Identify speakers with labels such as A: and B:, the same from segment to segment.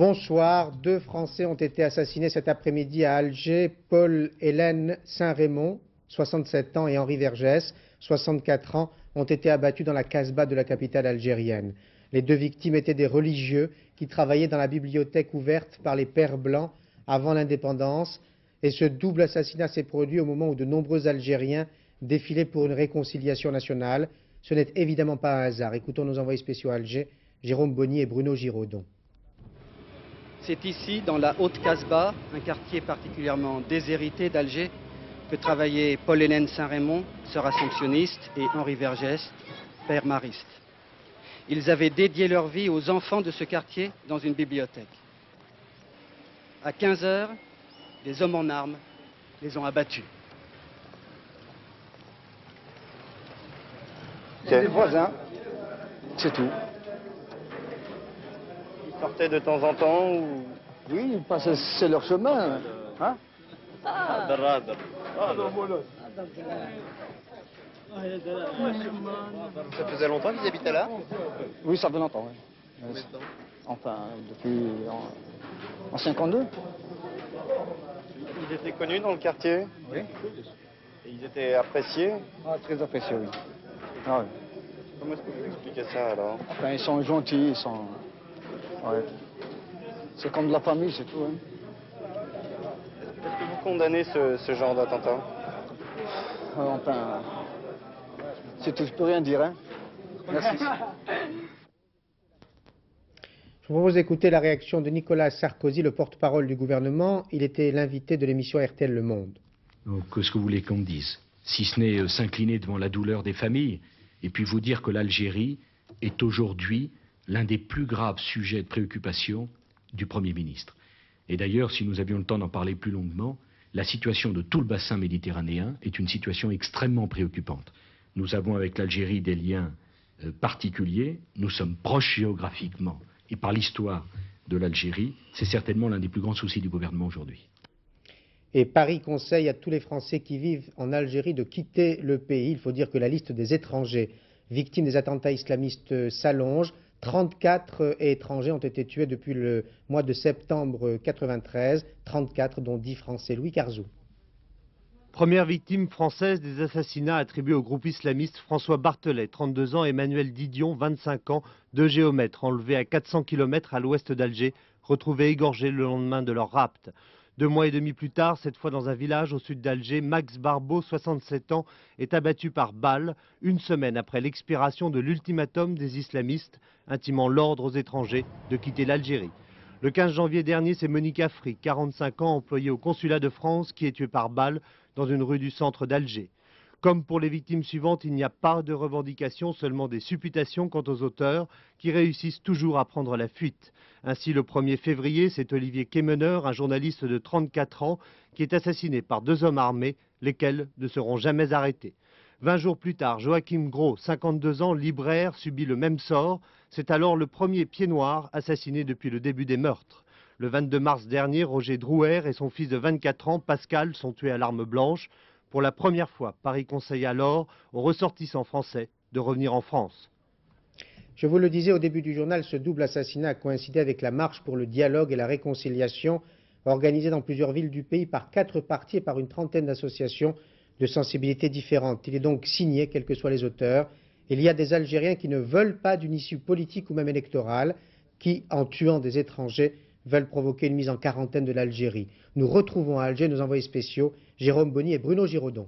A: Bonsoir, 2 Français ont été assassinés cet après-midi à Alger. Paul-Hélène Saint-Raymond, 67 ans, et Henri Vergès, 64 ans, ont été abattus dans la Casbah de la capitale algérienne. Les 2 victimes étaient des religieux qui travaillaient dans la bibliothèque ouverte par les Pères Blancs avant l'indépendance. Et ce double assassinat s'est produit au moment où de nombreux Algériens défilaient pour une réconciliation nationale. Ce n'est évidemment pas un hasard. Écoutons nos envoyés spéciaux à Alger, Jérôme Bonny et Bruno Giraudon.
B: C'est ici, dans la Haute-Casbah, un quartier particulièrement déshérité d'Alger, que travaillaient Paul-Hélène Saint-Raymond, sœur assomptionniste, et Henri Vergès, père mariste. Ils avaient dédié leur vie aux enfants de ce quartier dans une bibliothèque. À 15 h, les hommes en armes les ont abattus.
C: C'est des voisins, c'est tout.
D: Ils sortaient de temps en temps ou...
C: Oui, ils passaient, c'est leur chemin. Hein?
D: Ça faisait longtemps qu'ils habitaient là?
C: Oui, ça fait longtemps. Oui. Enfin, depuis en 52.
D: Ils étaient connus dans le quartier?
C: Oui.
D: Et ils étaient appréciés?
C: Ah, très appréciés, oui. Ah, oui.
D: Comment est-ce que vous expliquez ça alors?
C: Enfin, ils sont gentils, ils sont... Ouais. C'est comme de la famille, c'est tout. Hein.
D: Est-ce que vous condamnez ce genre d'attentat?
C: Enfin, c'est tout, je peux rien dire. Hein. Merci.
A: Je vous propose d'écouter la réaction de Nicolas Sarkozy, le porte-parole du gouvernement. Il était l'invité de l'émission RTL Le Monde.
E: Donc, ce que vous voulez qu'on dise, si ce n'est s'incliner devant la douleur des familles, et puis vous dire que l'Algérie est aujourd'hui l'un des plus graves sujets de préoccupation du Premier ministre. Et d'ailleurs, si nous avions le temps d'en parler plus longuement, la situation de tout le bassin méditerranéen est une situation extrêmement préoccupante. Nous avons avec l'Algérie des liens particuliers, nous sommes proches géographiquement et par l'histoire de l'Algérie, c'est certainement l'un des plus grands soucis du gouvernement aujourd'hui.
A: Et Paris conseille à tous les Français qui vivent en Algérie de quitter le pays. Il faut dire que la liste des étrangers victimes des attentats islamistes s'allonge. 34 étrangers ont été tués depuis le mois de septembre 93, 34 dont 10 Français. Louis Carzou.
F: Première victime française des assassinats attribués au groupe islamiste François Barthelet, 32 ans, Emmanuel Didion, 25 ans, 2 géomètres enlevés à 400 km à l'ouest d'Alger, retrouvés égorgés le lendemain de leur rapt. 2 mois et demi plus tard, cette fois dans un village au sud d'Alger, Max Barbeau, 67 ans, est abattu par balle, une semaine après l'expiration de l'ultimatum des islamistes, intimant l'ordre aux étrangers de quitter l'Algérie. Le 15 janvier dernier, c'est Monique Afri, 45 ans, employée au consulat de France, qui est tuée par balle dans une rue du centre d'Alger. Comme pour les victimes suivantes, il n'y a pas de revendication, seulement des supputations quant aux auteurs qui réussissent toujours à prendre la fuite. Ainsi, le 1er février, c'est Olivier Quémeneur, un journaliste de 34 ans, qui est assassiné par 2 hommes armés, lesquels ne seront jamais arrêtés. 20 jours plus tard, Joachim Gros, 52 ans, libraire, subit le même sort. C'est alors le premier pied noir assassiné depuis le début des meurtres. Le 22 mars dernier, Roger Drouer et son fils de 24 ans, Pascal, sont tués à l'arme blanche. Pour la première fois, Paris conseille alors aux ressortissants français de revenir en France.
A: Je vous le disais au début du journal, ce double assassinat a coïncidé avec la marche pour le dialogue et la réconciliation organisée dans plusieurs villes du pays par 4 partis et par une trentaine d'associations de sensibilités différentes. Il est donc signé, quels que soient les auteurs. Il y a des Algériens qui ne veulent pas d'une issue politique ou même électorale, qui, en tuant des étrangers, veulent provoquer une mise en quarantaine de l'Algérie. Nous retrouvons à Alger nos envoyés spéciaux, Jérôme Bonny et Bruno Giraudon.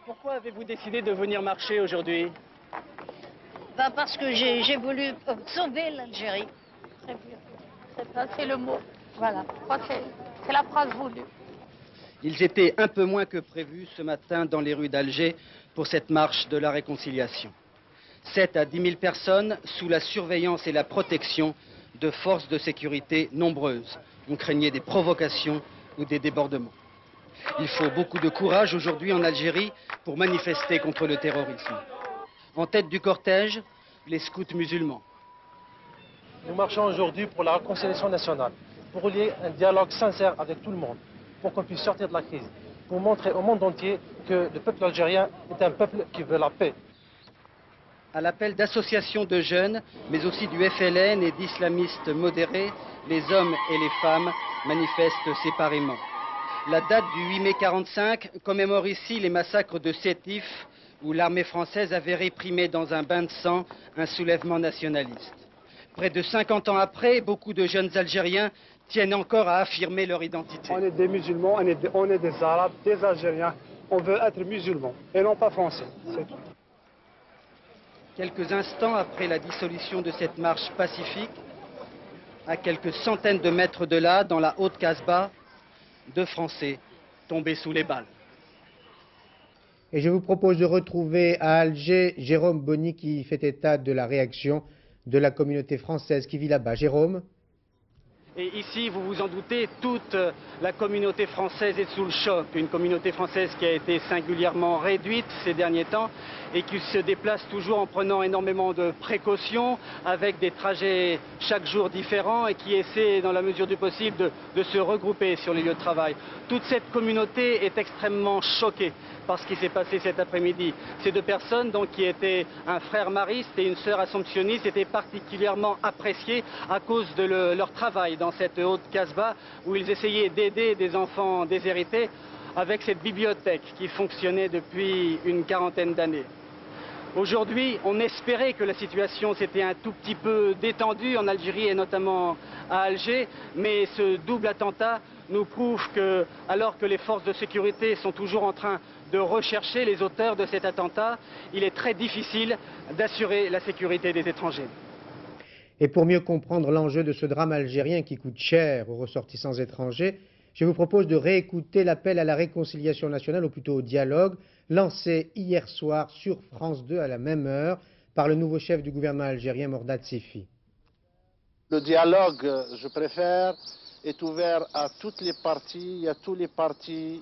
B: Pourquoi avez-vous décidé de venir marcher aujourd'hui?
G: Parce que j'ai voulu sauver l'Algérie.
H: C'est le mot. Voilà. C'est la phrase voulue.
B: Ils étaient un peu moins que prévu ce matin dans les rues d'Alger pour cette marche de la réconciliation. 7 à 10 000 personnes sous la surveillance et la protection de forces de sécurité nombreuses. On craignait des provocations ou des débordements. Il faut beaucoup de courage aujourd'hui en Algérie pour manifester contre le terrorisme. En tête du cortège, les scouts musulmans.
I: Nous marchons aujourd'hui pour la réconciliation nationale, pour lier un dialogue sincère avec tout le monde, pour qu'on puisse sortir de la crise, pour montrer au monde entier que le peuple algérien est un peuple qui veut la paix.
B: À l'appel d'associations de jeunes, mais aussi du FLN et d'islamistes modérés, les hommes et les femmes manifestent séparément. La date du 8 mai 1945 commémore ici les massacres de Sétif, où l'armée française avait réprimé dans un bain de sang un soulèvement nationaliste. Près de 50 ans après, beaucoup de jeunes Algériens tiennent encore à affirmer leur identité.
I: On est des musulmans, on est des Arabes, des Algériens. On veut être musulmans et non pas français, c'est tout.
B: Quelques instants après la dissolution de cette marche pacifique, à quelques centaines de mètres de là, dans la haute Casbah, 2 Français tombés sous les balles.
A: Et je vous propose de retrouver à Alger Jérôme Bonny qui fait état de la réaction de la communauté française qui vit là-bas. Jérôme?
B: Et ici, vous vous en doutez, toute la communauté française est sous le choc. Une communauté française qui a été singulièrement réduite ces derniers temps et qui se déplace toujours en prenant énormément de précautions, avec des trajets chaque jour différents et qui essaie, dans la mesure du possible, de se regrouper sur les lieux de travail. Toute cette communauté est extrêmement choquée par ce qui s'est passé cet après-midi. Ces 2 personnes, donc, qui étaient un frère mariste et une sœur assomptionniste, étaient particulièrement appréciées à cause de leur travail dans cette haute Casbah, où ils essayaient d'aider des enfants déshérités avec cette bibliothèque qui fonctionnait depuis une quarantaine d'années. Aujourd'hui, on espérait que la situation s'était un tout petit peu détendue en Algérie et notamment à Alger, mais ce double attentat nous prouve que, alors que les forces de sécurité sont toujours en train de rechercher les auteurs de cet attentat, il est très difficile d'assurer la sécurité des étrangers.
A: Et pour mieux comprendre l'enjeu de ce drame algérien qui coûte cher aux ressortissants étrangers, je vous propose de réécouter l'appel à la réconciliation nationale, ou plutôt au dialogue, lancé hier soir sur France 2 à la même heure par le nouveau chef du gouvernement algérien, Mordad Sefi.
J: Le dialogue, je préfère, est ouvert à toutes les parties, à tous les partis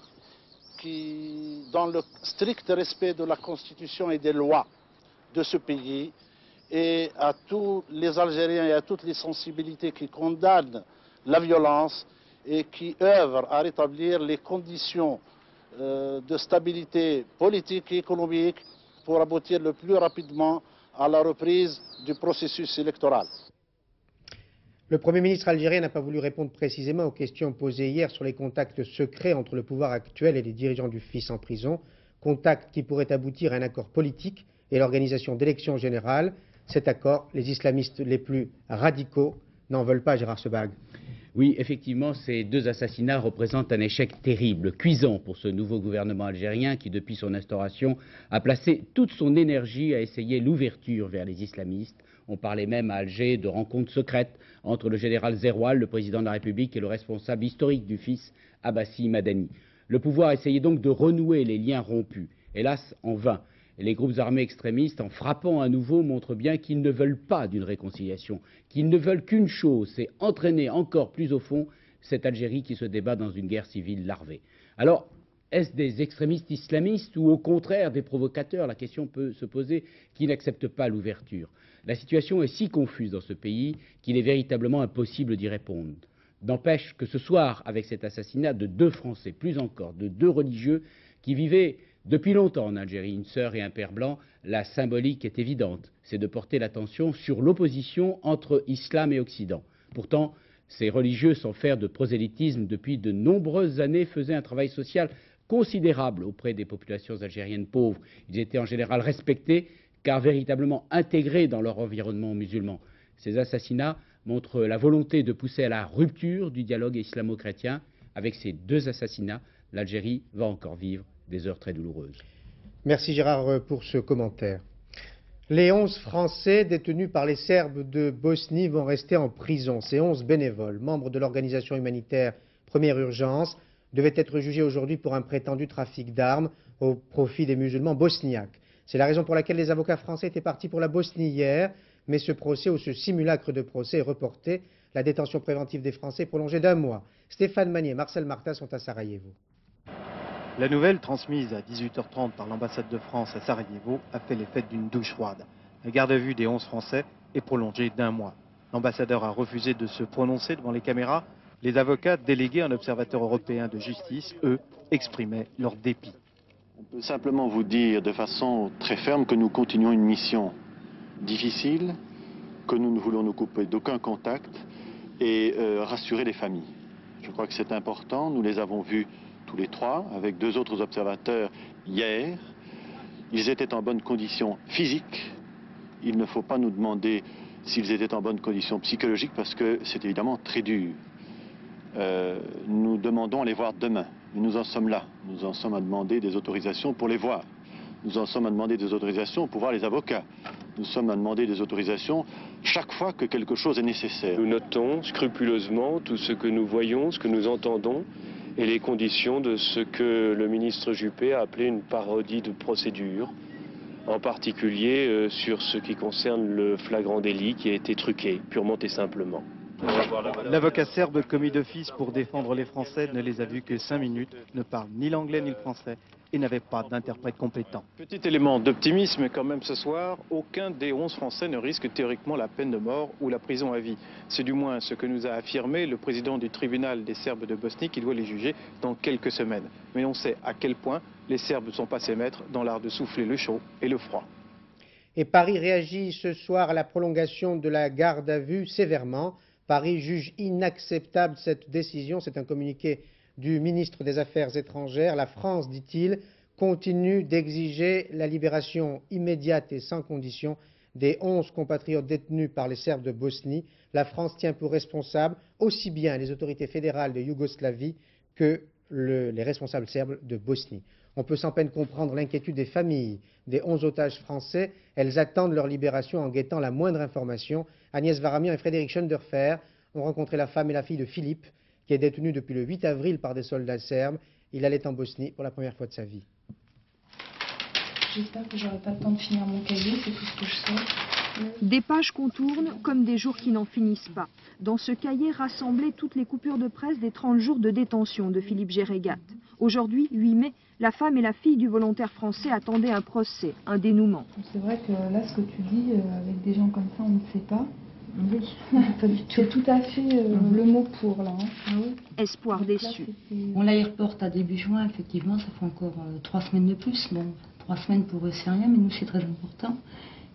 J: qui, dans le strict respect de la Constitution et des lois de ce pays, et à tous les Algériens et à toutes les sensibilités qui condamnent la violence et qui œuvrent à rétablir les conditions de stabilité politique et économique pour aboutir le plus rapidement à la reprise du processus électoral.
A: Le Premier ministre algérien n'a pas voulu répondre précisément aux questions posées hier sur les contacts secrets entre le pouvoir actuel et les dirigeants du FIS en prison, contacts qui pourraient aboutir à un accord politique et l'organisation d'élections générales. Cet accord, les islamistes les plus radicaux n'en veulent pas, Gérard Sebag.
K: Oui, effectivement, ces 2 assassinats représentent un échec terrible, cuisant pour ce nouveau gouvernement algérien qui, depuis son instauration, a placé toute son énergie à essayer l'ouverture vers les islamistes. On parlait même à Alger de rencontres secrètes entre le général Zeroual, le président de la République, et le responsable historique du FIS, Abbassi Madani. Le pouvoir essayait donc de renouer les liens rompus, hélas en vain. Et les groupes armés extrémistes, en frappant à nouveau, montrent bien qu'ils ne veulent pas d'une réconciliation, qu'ils ne veulent qu'une chose, c'est entraîner encore plus au fond cette Algérie qui se débat dans une guerre civile larvée. Alors, est-ce des extrémistes islamistes ou au contraire des provocateurs? La question peut se poser, qui n'acceptent pas l'ouverture. La situation est si confuse dans ce pays qu'il est véritablement impossible d'y répondre. N'empêche que ce soir, avec cet assassinat de 2 Français, plus encore de 2 religieux qui vivaient depuis longtemps en Algérie, une sœur et un père blanc, la symbolique est évidente, c'est de porter l'attention sur l'opposition entre islam et occident. Pourtant, ces religieux, sans faire de prosélytisme depuis de nombreuses années, faisaient un travail social considérable auprès des populations algériennes pauvres. Ils étaient en général respectés car véritablement intégrés dans leur environnement musulman. Ces assassinats montrent la volonté de pousser à la rupture du dialogue islamo-chrétien. Avec ces 2 assassinats, l'Algérie va encore vivre des heures très douloureuses.
A: Merci Gérard pour ce commentaire. Les 11 Français détenus par les Serbes de Bosnie vont rester en prison. Ces 11 bénévoles, membres de l'organisation humanitaire Première Urgence, devaient être jugés aujourd'hui pour un prétendu trafic d'armes au profit des musulmans bosniaques. C'est la raison pour laquelle les avocats français étaient partis pour la Bosnie hier, mais ce procès ou ce simulacre de procès est reporté. La détention préventive des Français est prolongée d'1 mois. Stéphane Magnier et Marcel Martin sont à Sarajevo.
F: La nouvelle, transmise à 18h30 par l'ambassade de France à Sarajevo, a fait l'effet d'une douche froide. La garde à vue des 11 Français est prolongée d'1 mois. L'ambassadeur a refusé de se prononcer devant les caméras. Les avocats délégués à un observateur européen de justice, eux, exprimaient leur dépit.
L: On peut simplement vous dire de façon très ferme que nous continuons une mission difficile, que nous ne voulons nous couper d'aucun contact et rassurer les familles. Je crois que c'est important. Nous les avons vus tous les trois avec 2 autres observateurs hier. Ils étaient en bonne condition physique. Il ne faut pas nous demander s'ils étaient en bonne condition psychologique parce que c'est évidemment très dur. Nous demandons à les voir demain. Mais nous en sommes là. Nous en sommes à demander des autorisations pour les voir. Nous en sommes à demander des autorisations pour voir les avocats. Nous sommes à demander des autorisations chaque fois que quelque chose est nécessaire.
M: Nous notons scrupuleusement tout ce que nous voyons, ce que nous entendons et les conditions de ce que le ministre Juppé a appelé une parodie de procédure, en particulier sur ce qui concerne le flagrant délit qui a été truqué, purement et simplement.
N: L'avocat serbe commis d'office pour défendre les Français ne les a vus que 5 minutes, ne parle ni l'anglais ni le français et n'avait pas d'interprète compétent.
O: Petit élément d'optimisme quand même ce soir, aucun des 11 Français ne risque théoriquement la peine de mort ou la prison à vie. C'est du moins ce que nous a affirmé le président du tribunal des Serbes de Bosnie qui doit les juger dans quelques semaines. Mais on sait à quel point les Serbes sont passés maîtres dans l'art de souffler le chaud et le froid.
A: Et Paris réagit ce soir à la prolongation de la garde à vue sévèrement. Paris juge inacceptable cette décision. C'est un communiqué du ministre des Affaires étrangères. La France, dit-il, continue d'exiger la libération immédiate et sans condition des 11 compatriotes détenus par les Serbes de Bosnie. La France tient pour responsables aussi bien les autorités fédérales de Yougoslavie que les responsables serbes de Bosnie. On peut sans peine comprendre l'inquiétude des familles des 11 otages français. Elles attendent leur libération en guettant la moindre information. Agnès Varamian et Frédéric Schoenderfer ont rencontré la femme et la fille de Philippe, qui est détenu depuis le 8 avril par des soldats serbes. Il allait en Bosnie pour la première fois de sa vie.
P: J'espère que j'aurai pas le temps de finir mon cahier, c'est tout ce que je sais.
Q: Des pages contournent comme des jours qui n'en finissent pas. Dans ce cahier rassemblaient toutes les coupures de presse des 30 jours de détention de Philippe Gérégat. Aujourd'hui, 8 mai, la femme et la fille du volontaire français attendaient un procès, un dénouement.
P: C'est vrai que là, ce que tu dis, avec des gens comme ça, on ne sait pas. Oui, c'est tout à fait le mot pour là. Hein. Ah oui.
Q: Espoir déçu.
R: On la reporte à début juin, effectivement, ça fait encore 3 semaines de plus. Bon, 3 semaines pour eux c'est rien, mais nous c'est très important.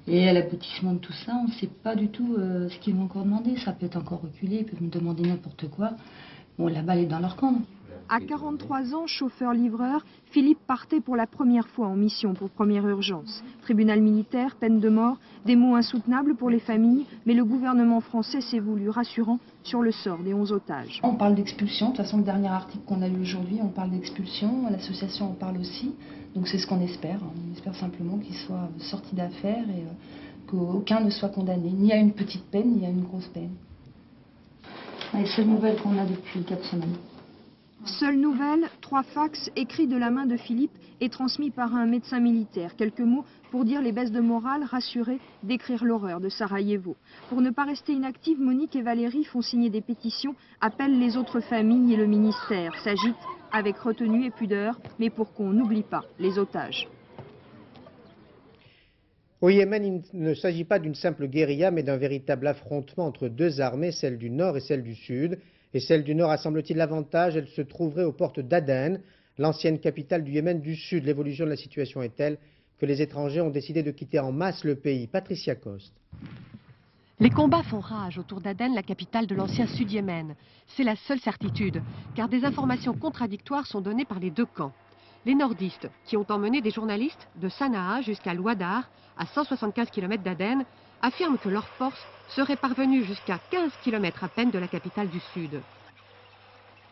R: Et à l'aboutissement de tout ça, on ne sait pas du tout ce qu'ils vont encore demander. Ça peut être encore reculé, ils peuvent nous demander n'importe quoi. Bon, la balle est dans leur camp.
Q: À 43 ans, chauffeur-livreur, Philippe partait pour la première fois en mission pour première urgence. Tribunal militaire, peine de mort, des mots insoutenables pour les familles, mais le gouvernement français s'est voulu rassurant sur le sort des 11 otages.
P: On parle d'expulsion, de toute façon le dernier article qu'on a lu aujourd'hui, on parle d'expulsion, l'association en parle aussi, donc c'est ce qu'on espère. On espère simplement qu'ils soient sortis d'affaire et qu'aucun ne soit condamné, ni à une petite peine, ni à une grosse peine.
R: Les seules nouvelles qu'on a depuis 4 semaines.
Q: Seule nouvelle, 3 fax écrits de la main de Philippe et transmis par un médecin militaire. Quelques mots pour dire les baisses de morale, rassurer, décrire l'horreur de Sarajevo. Pour ne pas rester inactive, Monique et Valérie font signer des pétitions, appellent les autres familles et le ministère, s'agitent avec retenue et pudeur, mais pour qu'on n'oublie pas les otages.
A: Au Yémen, il ne s'agit pas d'une simple guérilla, mais d'un véritable affrontement entre 2 armées, celle du Nord et celle du Sud. Et celle du Nord a, semble-t-il, l'avantage, elle se trouverait aux portes d'Aden, l'ancienne capitale du Yémen du Sud. L'évolution de la situation est telle que les étrangers ont décidé de quitter en masse le pays. Patricia Coste.
S: Les combats font rage autour d'Aden, la capitale de l'ancien Sud-Yémen. C'est la seule certitude, car des informations contradictoires sont données par les 2 camps. Les nordistes, qui ont emmené des journalistes de Sanaa jusqu'à Louadar, à 175 km d'Aden, affirment que leurs forces seraient parvenues jusqu'à 15 km à peine de la capitale du Sud.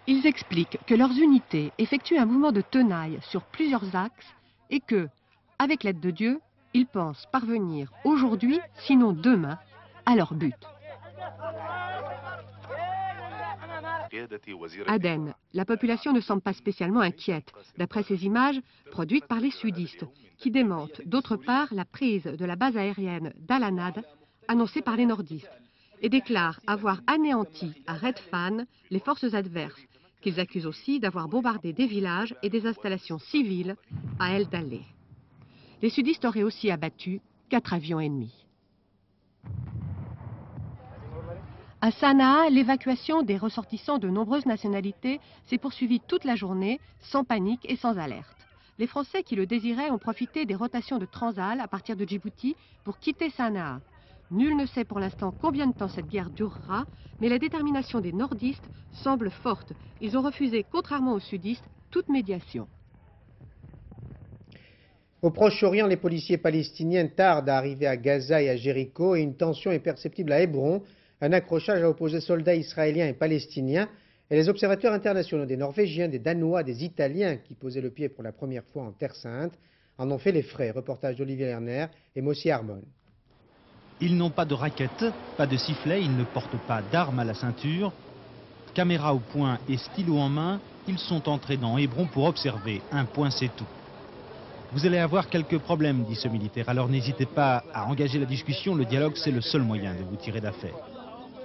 S: Ils expliquent que leurs unités effectuent un mouvement de tenaille sur plusieurs axes et que, avec l'aide de Dieu, ils pensent parvenir aujourd'hui, sinon demain, à leur but. Aden, la population ne semble pas spécialement inquiète, d'après ces images produites par les sudistes, qui démentent d'autre part la prise de la base aérienne d'Al-Anad, annoncée par les nordistes, et déclarent avoir anéanti à Redfan les forces adverses, qu'ils accusent aussi d'avoir bombardé des villages et des installations civiles à El Daleh. Les sudistes auraient aussi abattu 4 avions ennemis. À Sanaa, l'évacuation des ressortissants de nombreuses nationalités s'est poursuivie toute la journée, sans panique et sans alerte. Les Français qui le désiraient ont profité des rotations de Transal à partir de Djibouti pour quitter Sanaa. Nul ne sait pour l'instant combien de temps cette guerre durera, mais la détermination des nordistes semble forte. Ils ont refusé, contrairement aux sudistes, toute médiation.
A: Au Proche-Orient, les policiers palestiniens tardent à arriver à Gaza et à Jéricho et une tension est perceptible à Hébron. Un accrochage a opposé soldats israéliens et palestiniens. Et les observateurs internationaux des Norvégiens, des Danois, des Italiens qui posaient le pied pour la première fois en Terre Sainte en ont fait les frais. Reportage d'Olivier Lerner et Mossi Harmon.
T: Ils n'ont pas de raquettes, pas de sifflet, ils ne portent pas d'armes à la ceinture. Caméra au poing et stylo en main, ils sont entrés dans Hébron pour observer. Un point, c'est tout. Vous allez avoir quelques problèmes, dit ce militaire, alors n'hésitez pas à engager la discussion, le dialogue c'est le seul moyen de vous tirer d'affaire.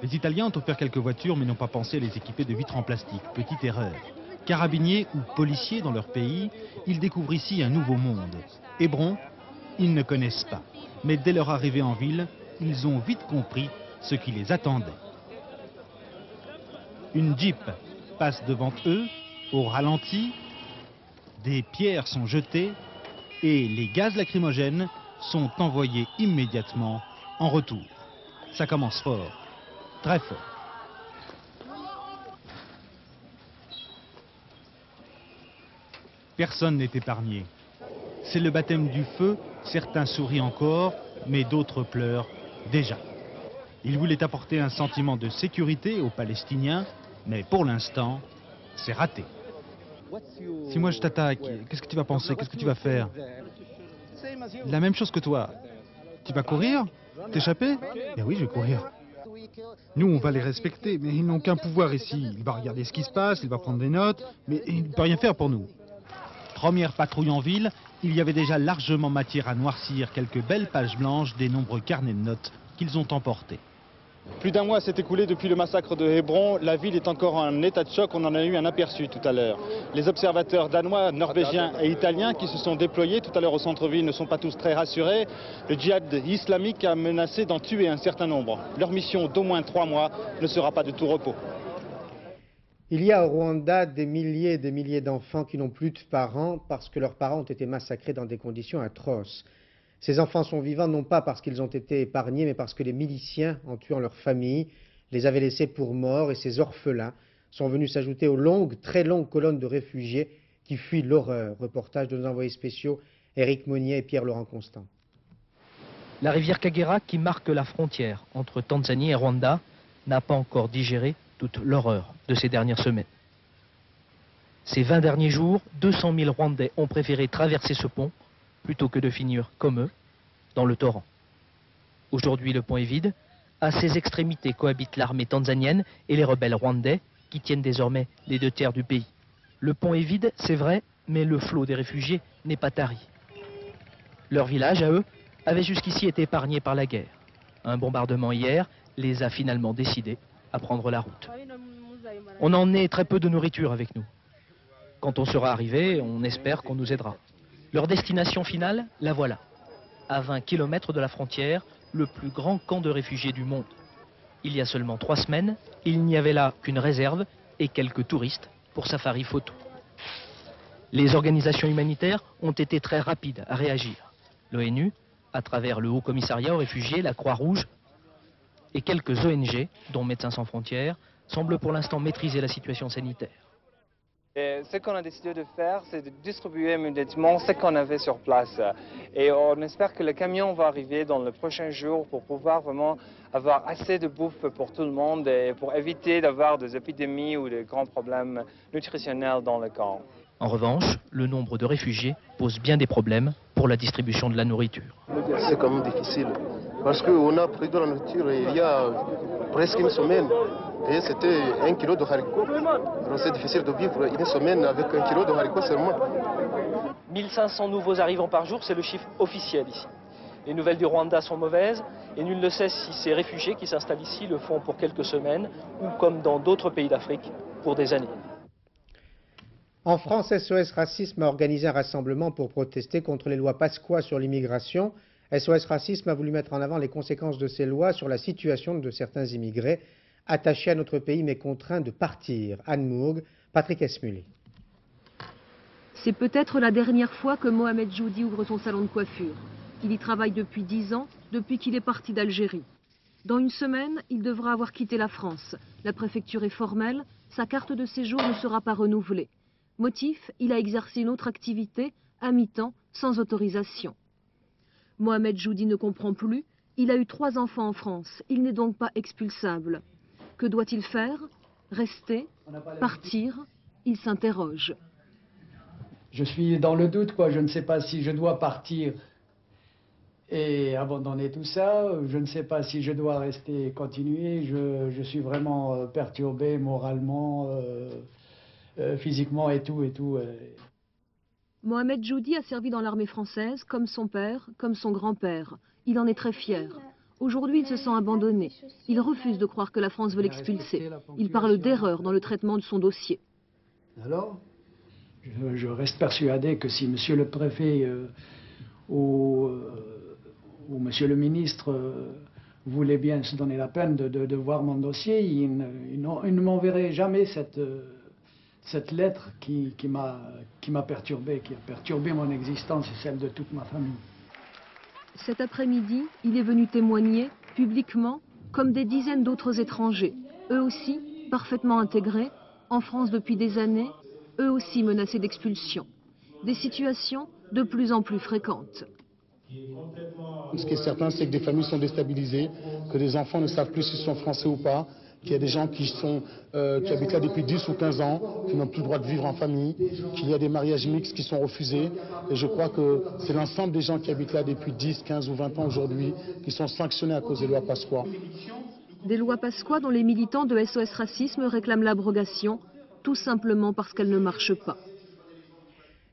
T: Les Italiens ont offert quelques voitures mais n'ont pas pensé à les équiper de vitres en plastique. Petite erreur. Carabiniers ou policiers dans leur pays, ils découvrent ici un nouveau monde. Hébron, ils ne connaissent pas. Mais dès leur arrivée en ville, ils ont vite compris ce qui les attendait. Une Jeep passe devant eux, au ralenti, des pierres sont jetées et les gaz lacrymogènes sont envoyés immédiatement en retour. Ça commence fort. Très fort. Personne n'est épargné. C'est le baptême du feu, certains sourient encore, mais d'autres pleurent déjà. Ils voulaient apporter un sentiment de sécurité aux Palestiniens, mais pour l'instant, c'est raté. Si moi je t'attaque, qu'est-ce que tu vas penser? Qu'est-ce que tu vas faire? La même chose que toi. Tu vas courir? T'échapper? Eh oui, je vais courir. Nous, on va les respecter, mais ils n'ont qu'un pouvoir ici. Il va regarder ce qui se passe, il va prendre des notes, mais il ne peut rien faire pour nous. Première patrouille en ville, il y avait déjà largement matière à noircir quelques belles pages blanches des nombreux carnets de notes qu'ils ont emportés.
N: Plus d'un mois s'est écoulé depuis le massacre de Hébron. La ville est encore en état de choc. On en a eu un aperçu tout à l'heure. Les observateurs danois, norvégiens et italiens qui se sont déployés tout à l'heure au centre-ville ne sont pas tous très rassurés. Le djihad islamique a menacé d'en tuer un certain nombre. Leur mission d'au moins 3 mois ne sera pas de tout repos.
A: Il y a au Rwanda des milliers et des milliers d'enfants qui n'ont plus de parents parce que leurs parents ont été massacrés dans des conditions atroces. Ces enfants sont vivants non pas parce qu'ils ont été épargnés, mais parce que les miliciens, en tuant leur famille, les avaient laissés pour morts et ces orphelins sont venus s'ajouter aux longues, très longues colonnes de réfugiés qui fuient l'horreur. Reportage de nos envoyés spéciaux Éric Monnier et Pierre-Laurent Constant.
U: La rivière Kagera, qui marque la frontière entre Tanzanie et Rwanda, n'a pas encore digéré toute l'horreur de ces dernières semaines. Ces 20 derniers jours, 200 000 Rwandais ont préféré traverser ce pont plutôt que de finir comme eux, dans le torrent. Aujourd'hui, le pont est vide. À ses extrémités cohabitent l'armée tanzanienne et les rebelles rwandais qui tiennent désormais les 2 tiers du pays. Le pont est vide, c'est vrai, mais le flot des réfugiés n'est pas tari. Leur village, à eux, avait jusqu'ici été épargné par la guerre. Un bombardement hier les a finalement décidés à prendre la route. On a emmené très peu de nourriture avec nous. Quand on sera arrivé, on espère qu'on nous aidera. Leur destination finale, la voilà. À 20 km de la frontière, le plus grand camp de réfugiés du monde. Il y a seulement 3 semaines, il n'y avait là qu'une réserve et quelques touristes pour safari photo. Les organisations humanitaires ont été très rapides à réagir. L'ONU, à travers le Haut Commissariat aux réfugiés, la Croix-Rouge et quelques ONG, dont Médecins sans frontières, semblent pour l'instant maîtriser la situation sanitaire.
C: Et ce qu'on a décidé de faire, c'est de distribuer immédiatement ce qu'on avait sur place. Et on espère que le camion va arriver dans les prochains jours pour pouvoir vraiment avoir assez de bouffe pour tout le monde et pour éviter d'avoir des épidémies ou des grands problèmes nutritionnels dans le camp.
U: En revanche, le nombre de réfugiés pose bien des problèmes pour la distribution de la nourriture.
V: C'est quand même difficile parce qu'on a pris de la nourriture il y a presque une semaine. Et c'était 1 kilo de haricots. Alors c'est difficile de vivre une semaine avec 1 kilo de haricots seulement.
U: 1500 nouveaux arrivants par jour, c'est le chiffre officiel ici. Les nouvelles du Rwanda sont mauvaises et nul ne sait si ces réfugiés qui s'installent ici le font pour quelques semaines ou comme dans d'autres pays d'Afrique pour des années.
A: En France, SOS Racisme a organisé un rassemblement pour protester contre les lois Pasqua sur l'immigration. SOS Racisme a voulu mettre en avant les conséquences de ces lois sur la situation de certains immigrés attachés à notre pays mais contraints de partir. Anne Mourgue, Patrick Esmulé.
Q: C'est peut-être la dernière fois que Mohamed Joudi ouvre son salon de coiffure. Il y travaille depuis 10 ans, depuis qu'il est parti d'Algérie. Dans une semaine, il devra avoir quitté la France. La préfecture est formelle, sa carte de séjour ne sera pas renouvelée. Motif, il a exercé une autre activité, à mi-temps, sans autorisation. Mohamed Joudi ne comprend plus, il a eu 3 enfants en France, il n'est donc pas expulsable. Que doit-il faire? Rester? Partir? Il s'interroge.
D: Je suis dans le doute, quoi. Je ne sais pas si je dois partir et abandonner tout ça. Je ne sais pas si je dois rester et continuer. Je suis vraiment perturbé moralement, physiquement et tout.
Q: Mohamed Joudi a servi dans l'armée française comme son père, comme son grand-père. Il en est très fier. Aujourd'hui, il se sent abandonné. Il refuse de croire que la France veut l'expulser. Il parle d'erreur dans le traitement de son dossier.
D: Alors, je reste persuadé que si monsieur le préfet ou monsieur le ministre voulait bien se donner la peine de voir mon dossier, il ne m'enverrait jamais cette lettre qui m'a perturbé, qui a perturbé mon existence et celle de toute ma famille.
Q: Cet après-midi, il est venu témoigner, publiquement, comme des dizaines d'autres étrangers, eux aussi parfaitement intégrés, en France depuis des années, eux aussi menacés d'expulsion. Des situations de plus en plus fréquentes.
J: Ce qui est certain, c'est que des familles sont déstabilisées, que des enfants ne savent plus s'ils sont français ou pas, qu'il y a des gens qui habitent là depuis 10 ou 15 ans, qui n'ont plus le droit de vivre en famille, qu'il y a des mariages mixtes qui sont refusés. Et je crois que c'est l'ensemble des gens qui habitent là depuis 10, 15 ou 20 ans aujourd'hui qui sont sanctionnés à cause des lois Pasqua.
Q: Des lois Pasqua dont les militants de SOS Racisme réclament l'abrogation, tout simplement parce qu'elles ne marchent pas.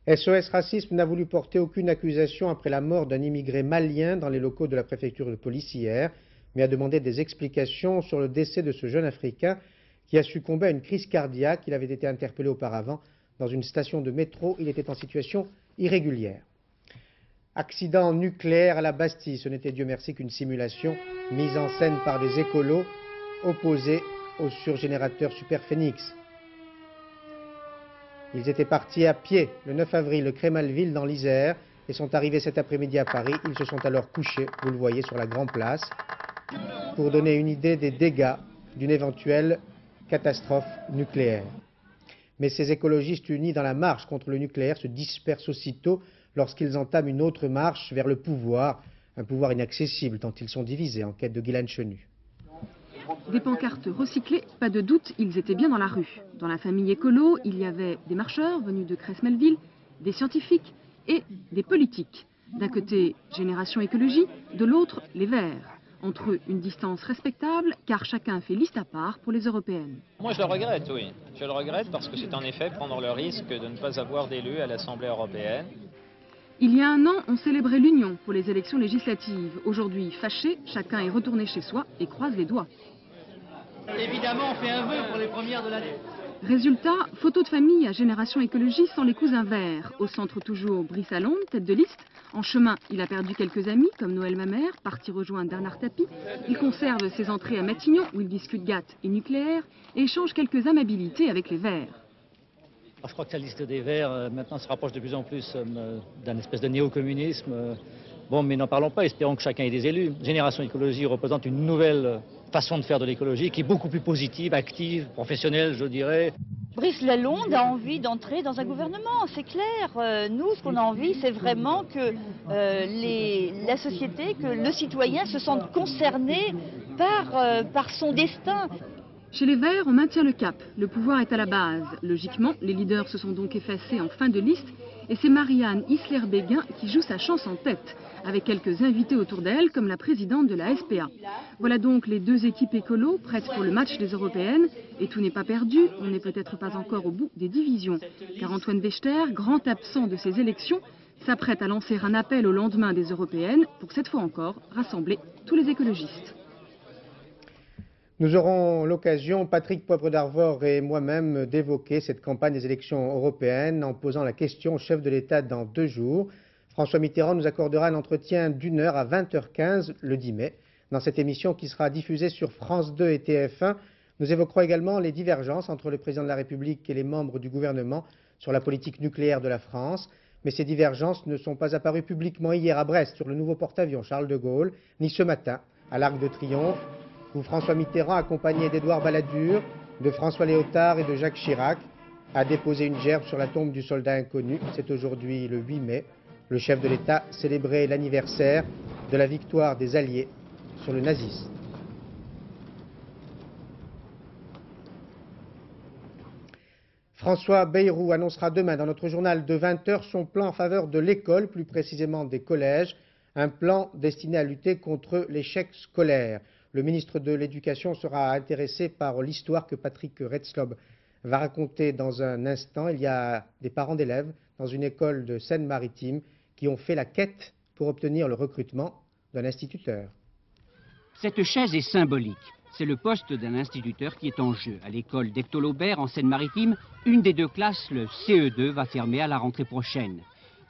A: SOS Racisme n'a voulu porter aucune accusation après la mort d'un immigré malien dans les locaux de la préfecture de police hier, mais a demandé des explications sur le décès de ce jeune Africain qui a succombé à une crise cardiaque. Il avait été interpellé auparavant dans une station de métro. Il était en situation irrégulière. Accident nucléaire à la Bastille. Ce n'était Dieu merci qu'une simulation mise en scène par des écolos opposés au surgénérateur Superphénix. Ils étaient partis à pied le 9 avril de Crémalville dans l'Isère et sont arrivés cet après-midi à Paris. Ils se sont alors couchés, vous le voyez, sur la Grande Place, pour donner une idée des dégâts d'une éventuelle catastrophe nucléaire. Mais ces écologistes unis dans la marche contre le nucléaire se dispersent aussitôt lorsqu'ils entament une autre marche vers le pouvoir, un pouvoir inaccessible tant ils sont divisés, en quête de Guylaine Chenu.
Q: Des pancartes recyclées, pas de doute, ils étaient bien dans la rue. Dans la famille écolo, il y avait des marcheurs venus de Crès-Melville, des scientifiques et des politiques. D'un côté, Génération Écologie, de l'autre, les Verts. Entre eux, une distance respectable, car chacun fait liste à part pour les européennes.
E: Moi, je le regrette, oui. Je le regrette parce que c'est en effet prendre le risque de ne pas avoir d'élus à l'Assemblée européenne.
Q: Il y a un an, on célébrait l'union pour les élections législatives. Aujourd'hui, fâché, chacun est retourné chez soi et croise les doigts.
W: Évidemment, on fait un vœu pour les premières de l'année.
Q: Résultat, photo de famille à Génération Écologie sans les cousins verts. Au centre toujours, Brice Lalonde, tête de liste. En chemin, il a perdu quelques amis, comme Noël Mamère, parti rejoindre Bernard Tapie. Il conserve ses entrées à Matignon, où il discute GATT et nucléaire, et échange quelques amabilités avec les Verts.
X: Je crois que la liste des Verts, maintenant, se rapproche de plus en plus d'un espèce de néo-communisme. Bon, mais n'en parlons pas, espérons que chacun ait des élus. Génération Écologie représente une nouvelle façon de faire de l'écologie qui est beaucoup plus positive, active, professionnelle, je dirais.
Y: Brice Lalonde a envie d'entrer dans un gouvernement, c'est clair. Nous, ce qu'on a envie, c'est vraiment que la société, que le citoyen se sente concerné par son destin.
Q: Chez les Verts, on maintient le cap. Le pouvoir est à la base. Logiquement, les leaders se sont donc effacés en fin de liste et c'est Marianne Isler-Béguin qui joue sa chance en tête, avec quelques invités autour d'elle, comme la présidente de la SPA. Voilà donc les deux équipes écolos prêtes pour le match des européennes. Et tout n'est pas perdu, on n'est peut-être pas encore au bout des divisions. Car Antoine Bechter, grand absent de ces élections, s'apprête à lancer un appel au lendemain des européennes pour cette fois encore rassembler tous les écologistes.
A: Nous aurons l'occasion, Patrick Poivre d'Arvor et moi-même, d'évoquer cette campagne des élections européennes en posant la question au chef de l'État dans 2 jours. François Mitterrand nous accordera un entretien d'1 heure à 20h15 le 10 mai. Dans cette émission qui sera diffusée sur France 2 et TF1, nous évoquerons également les divergences entre le président de la République et les membres du gouvernement sur la politique nucléaire de la France. Mais ces divergences ne sont pas apparues publiquement hier à Brest sur le nouveau porte-avions Charles de Gaulle, ni ce matin à l'Arc de Triomphe, où François Mitterrand, accompagné d'Édouard Balladur, de François Léotard et de Jacques Chirac, a déposé une gerbe sur la tombe du soldat inconnu. C'est aujourd'hui le 8 mai. Le chef de l'État célébrait l'anniversaire de la victoire des Alliés sur le nazisme. François Bayrou annoncera demain dans notre journal de 20 h son plan en faveur de l'école, plus précisément des collèges, un plan destiné à lutter contre l'échec scolaire. Le ministre de l'Éducation sera intéressé par l'histoire que Patrick Retzlob va raconter dans un instant. Il y a des parents d'élèves dans une école de Seine-Maritime qui ont fait la quête pour obtenir le recrutement d'un instituteur.
B: Cette chaise est symbolique. C'est le poste d'un instituteur qui est en jeu. À l'école d'Ectolobert, en Seine-Maritime, une des deux classes, le CE2, va fermer à la rentrée prochaine.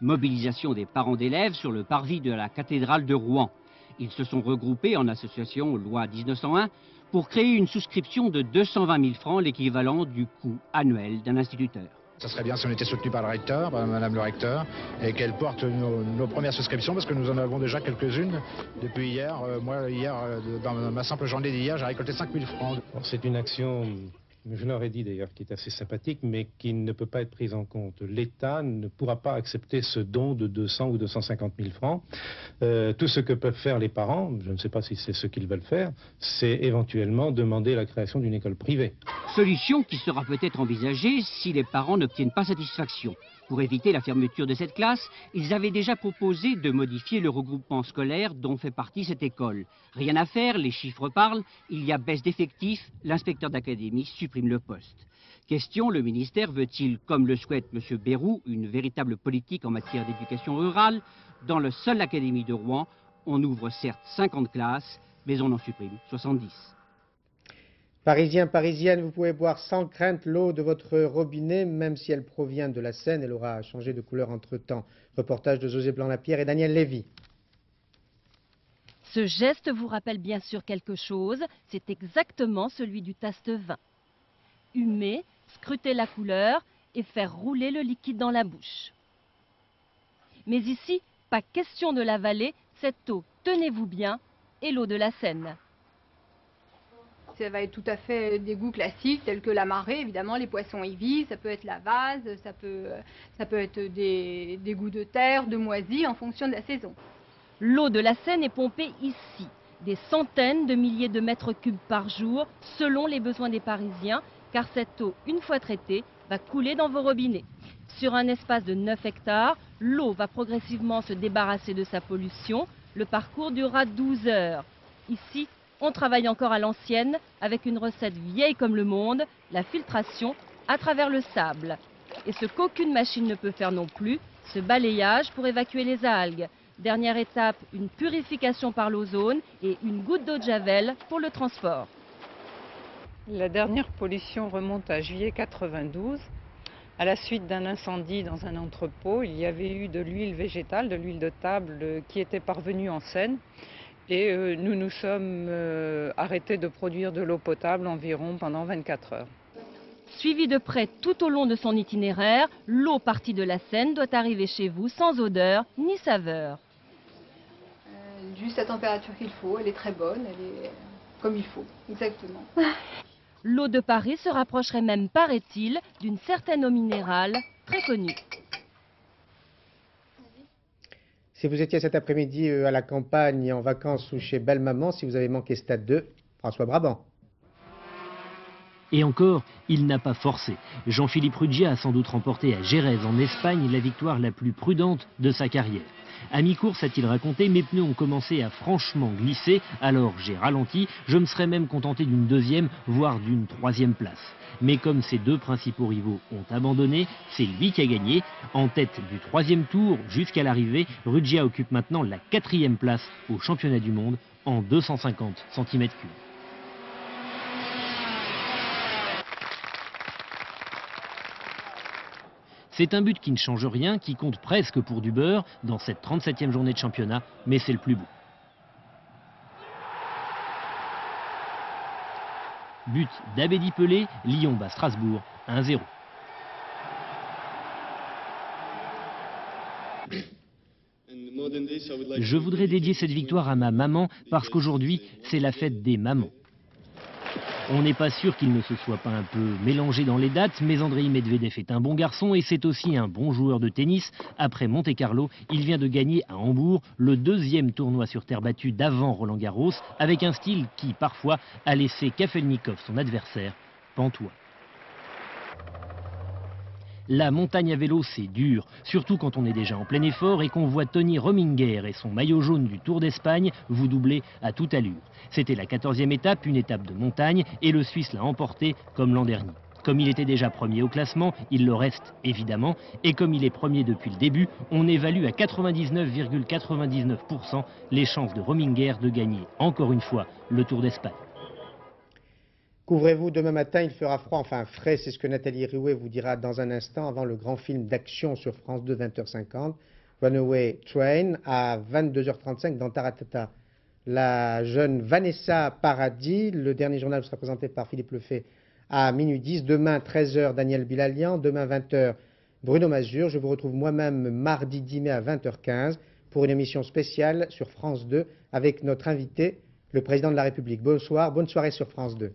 B: Mobilisation des parents d'élèves sur le parvis de la cathédrale de Rouen. Ils se sont regroupés en association loi 1901 pour créer une souscription de 220 000 francs, l'équivalent du coût annuel d'un instituteur.
G: Ça serait bien si on était soutenu par le recteur, par madame le recteur, et qu'elle porte nos premières souscriptions, parce que nous en avons déjà quelques-unes depuis hier. Moi, hier, dans ma simple journée d'hier, j'ai récolté 5 000 francs.
H: C'est une action, je leur ai dit d'ailleurs, qui est assez sympathique, mais qui ne peut pas être prise en compte. L'État ne pourra pas accepter ce don de 200 ou 250 000 francs. Tout ce que peuvent faire les parents, je ne sais pas si c'est ce qu'ils veulent faire, c'est éventuellement demander la création d'une école privée.
B: Solution qui sera peut-être envisagée si les parents n'obtiennent pas satisfaction. Pour éviter la fermeture de cette classe, ils avaient déjà proposé de modifier le regroupement scolaire dont fait partie cette école. Rien à faire, les chiffres parlent, il y a baisse d'effectifs, l'inspecteur d'académie supprime le poste. Question, le ministère veut-il, comme le souhaite M. Bayrou, une véritable politique en matière d'éducation rurale? Dans la seule académie de Rouen, on ouvre certes 50 classes, mais on en supprime 70.
A: Parisiens, Parisiennes, vous pouvez boire sans crainte l'eau de votre robinet, même si elle provient de la Seine. Elle aura changé de couleur entre-temps. Reportage de José Blanc-Lapierre et Daniel Lévy.
I: Ce geste vous rappelle bien sûr quelque chose. C'est exactement celui du taste-vin. Humer, scruter la couleur et faire rouler le liquide dans la bouche. Mais ici, pas question de l'avaler. Cette eau, tenez-vous bien, est l'eau de la Seine.
K: Ça va être tout à fait des goûts classiques tels que la marée, évidemment, les poissons y vivent, ça peut être la vase, ça peut être des goûts de terre, de moisis en fonction de la saison.
I: L'eau de la Seine est pompée ici, des centaines de milliers de mètres cubes par jour selon les besoins des Parisiens, car cette eau, une fois traitée, va couler dans vos robinets. Sur un espace de 9 hectares, l'eau va progressivement se débarrasser de sa pollution. Le parcours durera 12 heures. Ici, on travaille encore à l'ancienne avec une recette vieille comme le monde, la filtration à travers le sable. Et ce qu'aucune machine ne peut faire non plus, ce balayage pour évacuer les algues. Dernière étape, une purification par l'ozone et une goutte d'eau de javel pour le transport.
Z: La dernière pollution remonte à juillet 92. À la suite d'un incendie dans un entrepôt, il y avait eu de l'huile végétale, de l'huile de table qui était parvenue en Seine. Et nous nous sommes arrêtés de produire de l'eau potable environ pendant 24 heures.
I: Suivi de près tout au long de son itinéraire, l'eau partie de la Seine doit arriver chez vous sans odeur ni saveur.
K: Juste la température qu'il faut, elle est très bonne, elle est comme il faut, exactement.
I: L'eau de Paris se rapprocherait même, paraît-il, d'une certaine eau minérale très connue.
A: Si vous étiez cet après-midi à la campagne, en vacances ou chez Belle-Maman, si vous avez manqué Stade 2, François Brabant.
U: Et encore, il n'a pas forcé. Jean-Philippe Ruggia a sans doute remporté à Jerez en Espagne la victoire la plus prudente de sa carrière. À mi-course, a-t-il raconté, mes pneus ont commencé à franchement glisser, alors j'ai ralenti, je me serais même contenté d'une deuxième, voire d'une troisième place. Mais comme ses deux principaux rivaux ont abandonné, c'est lui qui a gagné. En tête du troisième tour jusqu'à l'arrivée, Ruggia occupe maintenant la 4e place au championnat du monde en 250 cm3. C'est un but qui ne change rien, qui compte presque pour du beurre dans cette 37e journée de championnat, mais c'est le plus beau. But d'Abedi Pelé, Lyon bat Strasbourg 1-0.
F: Je voudrais dédier cette victoire à ma maman parce qu'aujourd'hui, c'est la fête des mamans. On n'est pas sûr qu'il ne se soit pas un peu mélangé dans les dates, mais Andrei Medvedev est un bon garçon et c'est aussi un bon joueur de tennis. Après Monte-Carlo, il vient de gagner à Hambourg le 2e tournoi sur terre battue d'avant Roland-Garros, avec un style qui, parfois, a laissé Kafelnikov, son adversaire, pantois. La montagne à vélo, c'est dur, surtout quand on est déjà en plein effort et qu'on voit Tony Rominger et son maillot jaune du Tour d'Espagne vous doubler à toute allure. C'était la 14e étape, une étape de montagne, et le Suisse l'a emporté comme l'an dernier. Comme il était déjà premier au classement, il le reste évidemment, et comme il est premier depuis le début, on évalue à 99,99% les chances de Rominger de gagner encore une fois le Tour d'Espagne.
A: Couvrez-vous, demain matin, il fera froid, enfin frais, c'est ce que Nathalie Riouet vous dira dans un instant, avant le grand film d'action sur France 2, 20h50, Runaway Train, à 22h35 dans Taratata. La jeune Vanessa Paradis, le dernier journal sera présenté par Philippe Lefebvre à minuit 10. Demain, 13h, Daniel Bilalian. Demain, 20h, Bruno Mazur. Je vous retrouve moi-même mardi 10 mai à 20h15 pour une émission spéciale sur France 2 avec notre invité, le président de la République. Bonsoir, bonne soirée sur France 2.